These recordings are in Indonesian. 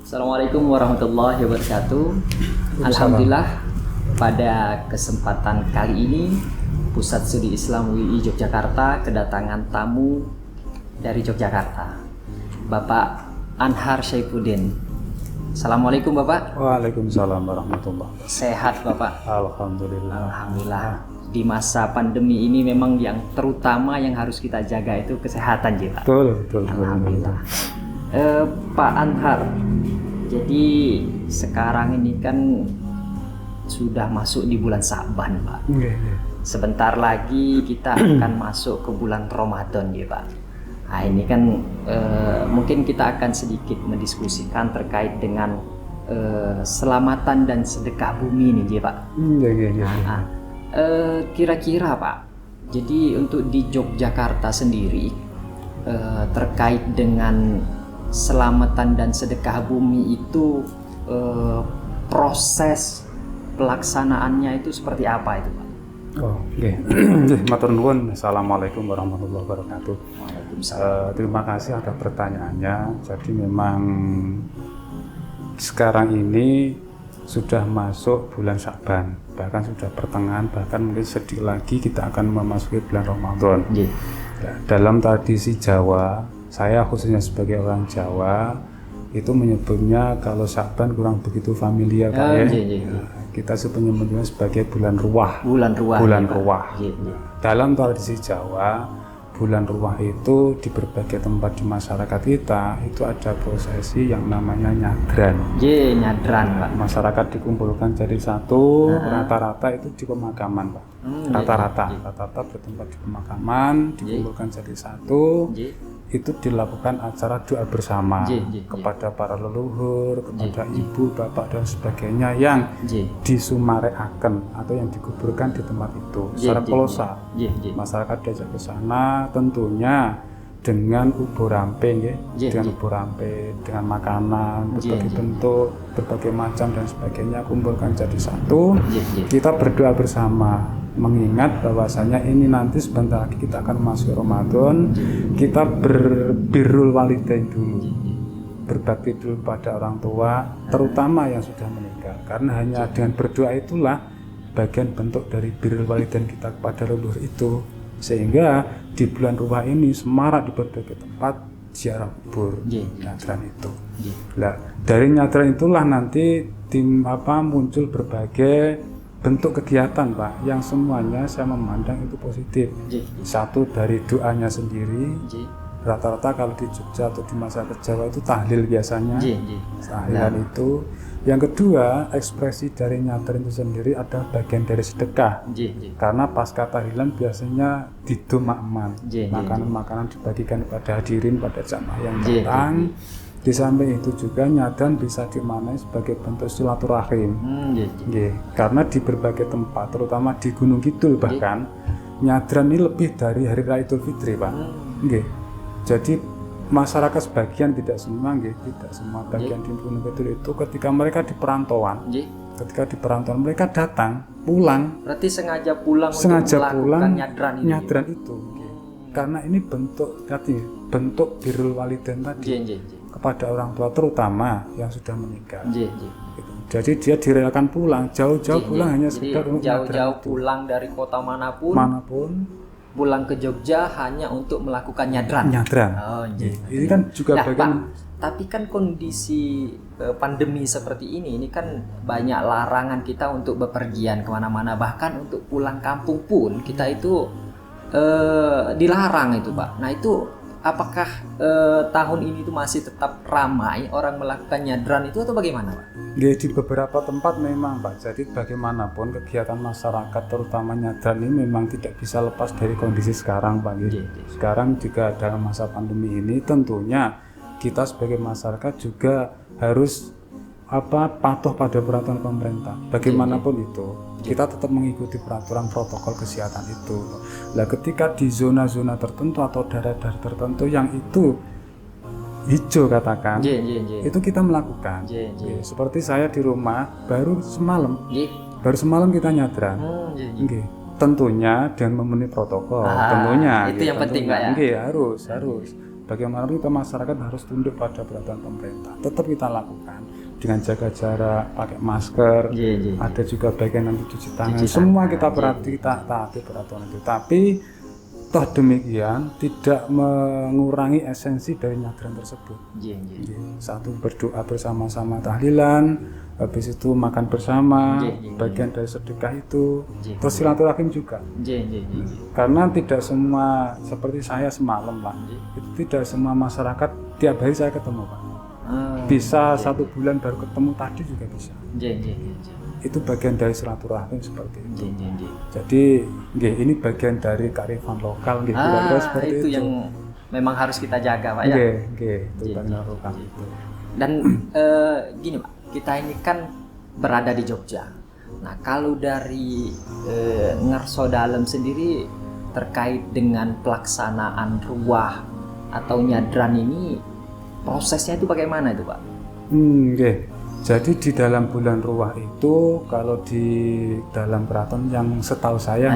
Assalamualaikum warahmatullahi wabarakatuh. Alhamdulillah, pada kesempatan kali ini Pusat Studi Islam UI Yogyakarta kedatangan tamu dari Yogyakarta, Bapak Anhar Syaifuddin. Assalamualaikum Bapak. Waalaikumsalam warahmatullahi wabarakatuh. Sehat Bapak? Alhamdulillah. Alhamdulillah. Di masa pandemi ini memang yang terutama yang harus kita jaga itu kesehatan, Pak. Betul. Alhamdulillah. Pak Anhar, jadi sekarang ini kan sudah masuk di bulan Sa'ban, Pak. Sebentar lagi kita akan masuk ke bulan Ramadan, Pak. Nah, ini kan mungkin kita akan sedikit mendiskusikan terkait dengan selamatan dan sedekah bumi nih, Pak. Kira-kira Pak, jadi untuk di Yogyakarta sendiri terkait dengan selamatan dan sedekah bumi itu proses pelaksanaannya itu seperti apa itu Pak? Matur nuwun. Assalamualaikum warahmatullahi wabarakatuh. Terima kasih atas pertanyaannya. Jadi memang sekarang ini sudah masuk bulan Sa'ban, bahkan sudah pertengahan, bahkan mungkin sedikit lagi kita akan memasuki bulan Ramadan. Dalam tradisi Jawa, saya khususnya sebagai orang Jawa itu menyebutnya kalau Sa'ban kurang begitu familiar Pak ya. Kita menyebutnya sebagai bulan ruah. Bulan ruah. Dalam tradisi Jawa, bulan ruah itu di berbagai tempat di masyarakat kita itu ada prosesi yang namanya nyadran. Nyadran Pak. Masyarakat dikumpulkan jadi satu, rata-rata itu di pemakaman Pak. Rata-rata bertempat di pemakaman, dikumpulkan jadi satu. Itu dilakukan acara doa bersama kepada para leluhur, kepada ibu, bapak dan sebagainya yang disumareaken atau yang dikuburkan di tempat itu secara kolosal. Masyarakat diajak ke sana tentunya dengan ubur rampe, dengan makanan berbagai bentuk, berbagai macam dan sebagainya, kumpulkan jadi satu. Kita berdoa bersama, mengingat bahwasanya ini nanti sebentar lagi kita akan masuk Ramadan. Kita berbirrul walidain dulu, berbakti dulu pada orang tua, terutama yang sudah meninggal, karena hanya dengan berdoa itulah bagian bentuk dari birrul walidain kita kepada leluhur itu, sehingga di bulan ruah ini semarak di berbagai tempat ziarah kubur, nyadran itu. Nah, dari nyadran itulah nanti muncul berbagai bentuk kegiatan Pak, yang semuanya saya memandang itu positif. Satu dari doanya sendiri, rata-rata kalau di Jogja atau di masyarakat Jawa itu tahlil biasanya, tahlilan itu. Yang kedua, ekspresi dari nyadran itu sendiri adalah bagian dari sedekah. Karena pasca tahlilan biasanya didomakman, makanan-makanan dibagikan kepada hadirin, pada jamaah yang datang. Di samping itu juga nyadran bisa dimaknai sebagai bentuk silaturahim. Karena di berbagai tempat, terutama di Gunung Kidul bahkan, nyadran ini lebih dari hari raya Idul Fitri Pak. Jadi masyarakat sebagian, tidak semua bagian di Gunung Kidul itu ketika mereka di perantauan, mereka datang pulang. Berarti sengaja pulang untuk melakukan nyadran itu. Karena ini bentuk birrul walidain tadi kepada orang tua, terutama yang sudah meninggal. Jadi dia direlakan pulang jauh-jauh pulang hanya sekedar untuk jauh-jauh pulang dari kota manapun pulang ke Jogja hanya untuk melakukan nyadran. Ini kan juga bagian. Tapi kan kondisi pandemi seperti ini kan banyak larangan kita untuk bepergian kemana-mana, bahkan untuk pulang kampung pun kita itu dilarang itu Pak. Nah itu apakah tahun ini itu masih tetap ramai orang melakukan nyadran itu atau bagaimana Pak? Di beberapa tempat memang Pak. Jadi bagaimanapun kegiatan masyarakat terutama nyadran ini memang tidak bisa lepas dari kondisi sekarang Pak. Sekarang juga dalam masa pandemi ini tentunya kita sebagai masyarakat juga harus patuh pada peraturan pemerintah. Bagaimanapun itu kita tetap mengikuti peraturan protokol kesehatan itu. Nah, ketika di zona-zona tertentu atau daerah-daerah tertentu yang itu hijau katakan, itu kita melakukan. Seperti saya di rumah baru semalam kita nyadran. Tentunya dengan memenuhi protokol. Tentunya itu yang penting Pak ya. Harus. Bagaimanapun kita masyarakat harus tunduk pada peraturan pemerintah. Tetap kita lakukan. dengan jaga jarak, pakai masker, ada juga bagian nanti cuci tangan, semua kita taati peraturan itu. Tapi toh demikian tidak mengurangi esensi dari nyadran tersebut. Satu, berdoa bersama-sama tahlilan, habis itu makan bersama, bagian dari sedekah itu, terus silaturahim juga. Karena tidak semua seperti saya semalam lah, itu tidak semua masyarakat tiap hari saya ketemu Pak. Bisa 1 bulan baru ketemu tadi juga bisa. Itu bagian dari silaturahim seperti itu. Jadi ini bagian dari kearifan lokal seperti itu yang memang harus kita jaga Pak ya. Itu bagian lokal itu. Dan gini Pak, kita ini kan berada di Jogja. Nah kalau dari Ngarso Dalem sendiri terkait dengan pelaksanaan ruah atau nyadran ini, prosesnya itu bagaimana itu Pak? Jadi di dalam bulan ruah itu, kalau di dalam keraton yang setahu saya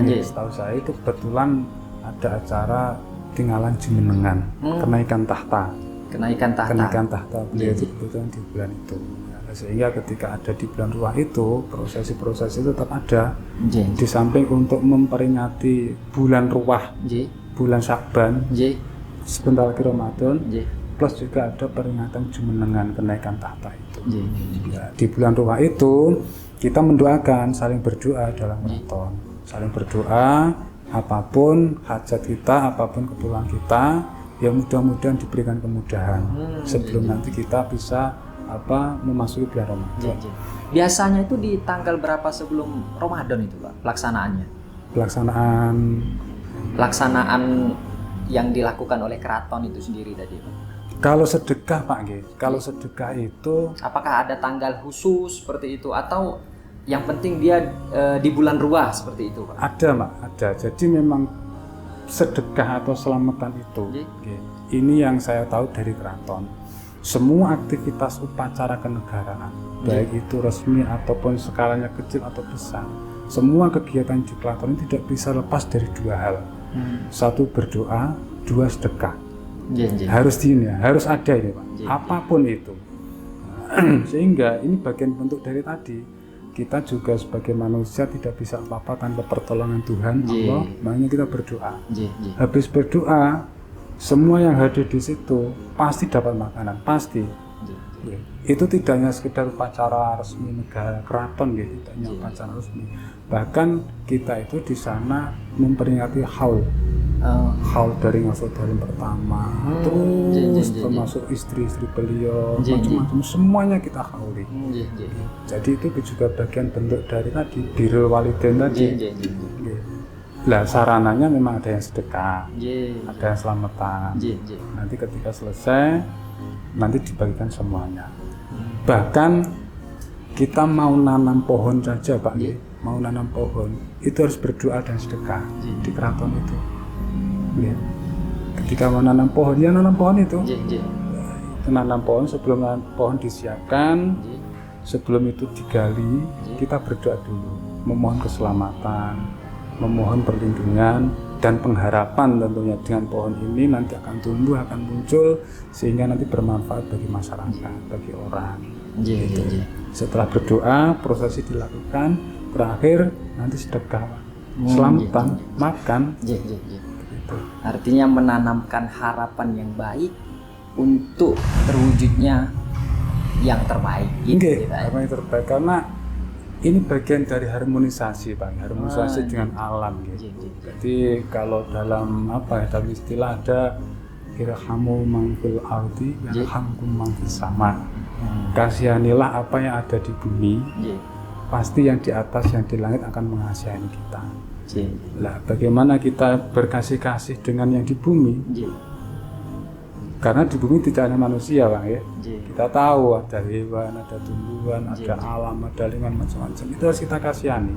itu kebetulan ada acara tinggalan Jumenengan, kenaikan tahta. Kenaikan tahta beliau itu kebetulan di bulan itu. Sehingga ketika ada di bulan ruah itu, prosesi-prosesi itu tetap ada. Di samping untuk memperingati bulan ruah, bulan Syakban, sebentar lagi Ramadan, plus juga ada peringatan Jumenengan kenaikan tahta itu. Ya, di bulan ruah itu kita mendoakan, saling berdoa dalam keraton, saling berdoa apapun hajat kita, apapun keperluan kita, ya mudah-mudahan diberikan kemudahan sebelum nanti kita bisa memasuki bulan Ramadan. Biasanya itu di tanggal berapa sebelum Ramadan itu Pak pelaksanaannya? Pelaksanaan yang dilakukan oleh keraton itu sendiri tadi Pak. Kalau sedekah Pak kalau sedekah itu apakah ada tanggal khusus seperti itu atau yang penting dia di bulan ruah seperti itu Pak? Ada Pak, ada. Jadi memang sedekah atau selamatan itu ini yang saya tahu dari keraton. Semua aktivitas upacara kenegaraan, baik itu resmi ataupun skalanya kecil atau besar, semua kegiatan di keraton ini tidak bisa lepas dari 2 hal. 1 berdoa, 2 sedekah. Harus ada ini Pak, apapun itu. Sehingga ini bagian bentuk dari tadi, kita juga sebagai manusia tidak bisa apa-apa tanpa pertolongan Tuhan Allah, makanya kita berdoa. Habis berdoa, semua yang hadir di situ pasti dapat makanan, pasti. Itu tidak hanya sekedar upacara resmi negara keraton tidak hanya upacara resmi. Bahkan kita itu di sana memperingati haul dari Ngarso Dalem pertama, terus termasuk istri-istri beliau, macam-macam semuanya kita hauli. Jadi itu juga bagian bentuk dari tadi birrul walidain tadi. Lah sarananya memang ada yang sedekah, ada yang selamatan. Nanti ketika selesai, nanti dibagikan semuanya. Bahkan kita mau nanam pohon saja Pak, mau nanam pohon itu harus berdoa dan sedekah di keraton itu. Ketika mau nanam pohon, ya nanam pohon itu. Nanam pohon, sebelum nanam pohon disiapkan, sebelum itu digali, kita berdoa dulu, memohon keselamatan, memohon perlindungan dan pengharapan tentunya dengan pohon ini nanti akan tumbuh, akan muncul sehingga nanti bermanfaat bagi masyarakat, bagi orang. Setelah berdoa, prosesi dilakukan, terakhir nanti sedekah, selamatan, makan. Artinya menanamkan harapan yang baik untuk terwujudnya yang terbaik. Apa yang terbaik, karena ini bagian dari harmonisasi Pak, harmonisasi dengan alam Jadi kalau dalam dalam istilah ada irhamu man fil ardi yarhamkum man fis sama. Kasihanilah apa yang ada di bumi, pasti yang di atas, yang di langit akan mengasihani kita. Lah bagaimana kita berkasih-kasih dengan yang di bumi? Karena di bumi tidak hanya manusia Bang kita tahu ada hewan, ada tumbuhan, ada alam, ada lingkungan macam-macam, itu harus kita kasihani.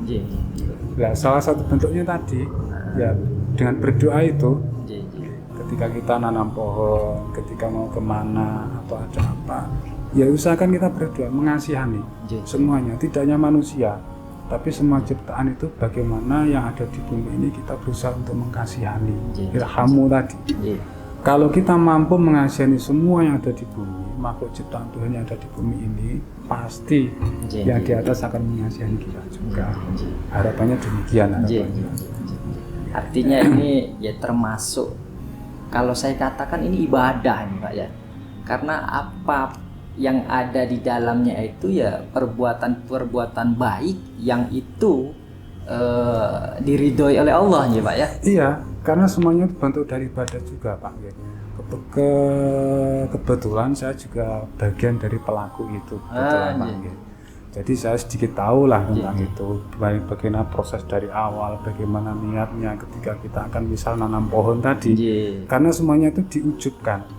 Nah, salah satu bentuknya tadi ya dengan berdoa itu. Ketika kita nanam pohon, ketika mau kemana atau ada apa, ya usahakan kita berdoa mengasihani semuanya, tidak hanya manusia tapi semua ciptaan itu. Bagaimana yang ada di bumi ini kita berusaha untuk mengkasihani, irhamu tadi. Kalau kita mampu mengasihani semua yang ada di bumi, makhluk ciptaan Tuhan yang ada di bumi ini, pasti yang di atas akan mengasihani kita juga. Harapannya demikian. Artinya ini ya termasuk, kalau saya katakan ini ibadah nih Pak ya. Karena apa yang ada di dalamnya itu ya perbuatan-perbuatan baik yang itu diridhoi oleh Allah ya Pak ya. Iya, karena semuanya bentuk dari ibadah juga Pak. Kebetulan saya juga bagian dari pelaku itu, kebetulan Pak. Jadi saya sedikit tahu lah tentang itu, bagaimana proses dari awal, bagaimana niatnya ketika kita akan misal nanam pohon tadi. Karena semuanya itu diujubkan.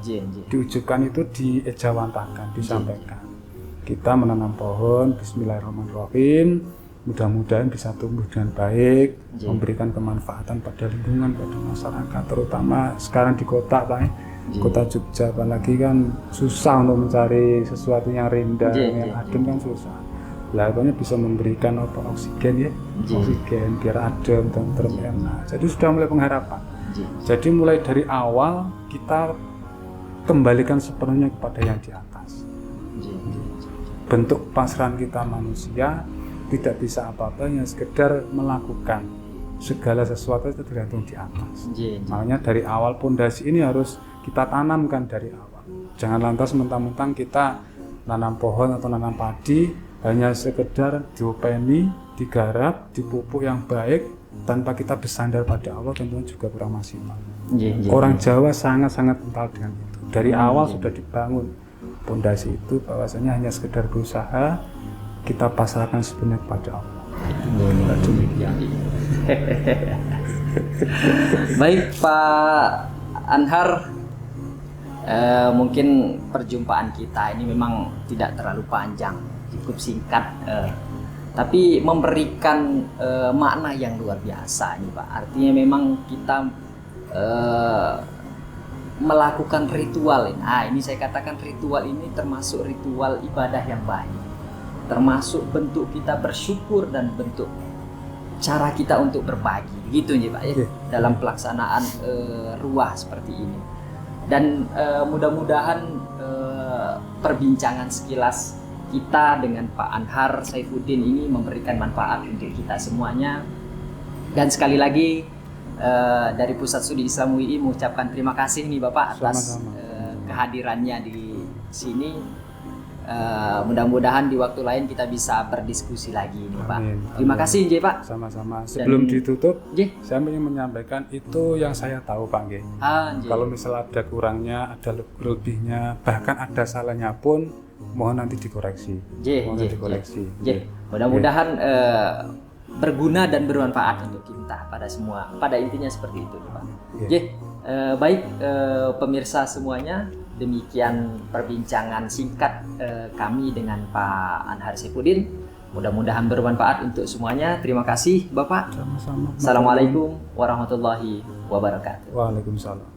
Diujubkan itu diejawantakan, disampaikan. Kita menanam pohon, Bismillahirrahmanirrahim, mudah-mudahan bisa tumbuh dengan baik, memberikan kemanfaatan pada lingkungan, pada masyarakat, terutama sekarang di kota Pak. Kota Jogja apalagi kan susah untuk mencari sesuatu yang rendah, yang adem kan susah. Lakukannya bisa memberikan oksigen ya, oksigen biar adem, tentrem, enak. Jadi sudah mulai pengharapan. Jadi mulai dari awal kita kembalikan sepenuhnya kepada yang di atas. Bentuk pasrahan kita manusia tidak bisa apa-apa, hanya sekedar melakukan. Segala sesuatu itu tergantung di atas. Makanya dari awal pondasi ini harus kita tanamkan dari awal. Jangan lantas mentang-mentang kita nanam pohon atau nanam padi hanya sekedar diopeni, digarap, dipupuk yang baik tanpa kita bersandar pada Allah, tentunya juga kurang maksimal. Orang Jawa sangat-sangat kental dengan itu. Dari awal sudah dibangun pondasi itu, bahwasanya hanya sekedar berusaha, kita pasrahkan sepenuhnya kepada Allah. Demikian. Baik Pak Anhar, mungkin perjumpaan kita ini memang tidak terlalu panjang, cukup singkat, tapi memberikan makna yang luar biasa nih Pak. Artinya memang kita melakukan ritual ini. Ini saya katakan ritual ini termasuk ritual ibadah yang baik, termasuk bentuk kita bersyukur dan bentuk cara kita untuk berbagi, gitu nih Pak ya, dalam pelaksanaan ruah seperti ini. Dan mudah-mudahan perbincangan sekilas kita dengan Pak Anhar Saifuddin ini memberikan manfaat untuk kita semuanya. Dan sekali lagi dari Pusat Studi Islam UI mengucapkan terima kasih nih Bapak atas kehadirannya di sini. Mudah-mudahan di waktu lain kita bisa berdiskusi lagi nih Pak. Terima kasih Nje Pak. Sama-sama. Sebelum ditutup, saya ingin menyampaikan itu yang saya tahu Pak Nge. Kalau misalnya ada kurangnya, ada lebihnya, bahkan ada salahnya pun, mohon nanti dikoreksi. Mudah-mudahan berguna dan bermanfaat untuk kita pada semua. Pada intinya seperti itu Pak. Baik pemirsa semuanya. Demikian perbincangan singkat kami dengan Pak Anhar Saifuddin. Mudah-mudahan bermanfaat untuk semuanya. Terima kasih Bapak. Sama-sama. Assalamualaikum warahmatullahi wabarakatuh. Waalaikumsalam.